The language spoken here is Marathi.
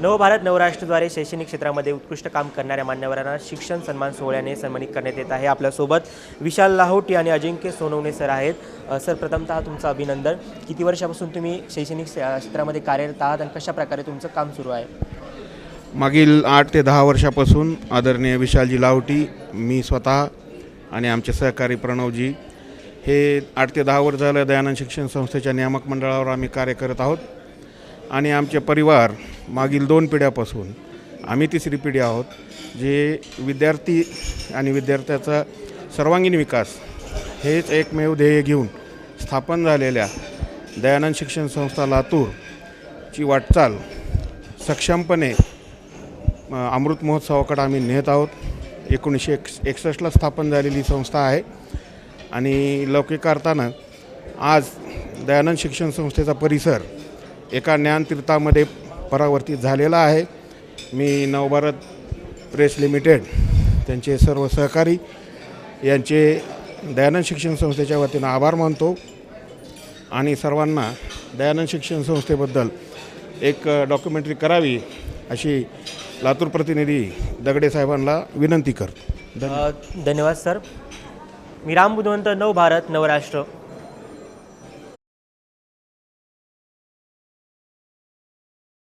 नवभारत नवराष्ट्रद्वारे शैक्षणिक क्षेत्रामध्ये उत्कृष्ट काम करणाऱ्या मान्यवरांना शिक्षण सन्मान सोहळ्याने सन्मानित करण्यात येत आहे। आपल्यासोबत विशाल लाहोटी आणि अजिंक्य सोनवणे सर आहेत। सर, प्रथमतः तुमचं अभिनंदन। किती वर्षापासून तुम्ही शैक्षणिक क्षेत्रामध्ये कार्यरत आहात आणि कशा प्रकारे तुमचं काम सुरू आहे? मागील 8 ते 10 वर्षापासून आदरणीय विशालजी लाहोटी, मी स्वतः आणि आमचे सहकारी प्रणवजी हे 8 ते 10 वर्ष झालं दयानंद शिक्षण संस्थेच्या नियामक मंडळावर आम्ही कार्य करत आहोत। आणि आमचे परिवार मागील 2 पिढ्यापासून, आम्ही तिसरी पिढी आहोत, जे विद्यार्थी आणि विद्यार्थ्याचा सर्वांगीण विकास हेच एकमेव ध्येय घेऊन स्थापन झालेल्या दयानंद शिक्षण संस्था लातूरची वाटचाल सक्षमपणे अमृत महोत्सवाकडे आम्ही नेत आहोत। 1961ला स्थापन झालेली संस्था आहे आणि लौकिकार्थानं आज दयानंद शिक्षण संस्थेचा परिसर एका ज्ञानतीर्थामध्ये परावर्तित झालेला आहे। मी नवभारत प्रेस लिमिटेड, त्यांचे सर्व सहकारी यांचे दयानंद शिक्षण संस्थेच्या वतीनं आभार मानतो आणि सर्वांना दयानंद शिक्षण संस्थेबद्दल एक डॉक्युमेंटरी करावी अशी लातूर प्रतिनिधी दगडे साहेबांना विनंती करतो। धन्यवाद सर। मी राम बुधवंत, नवभारत नवराष्ट्र।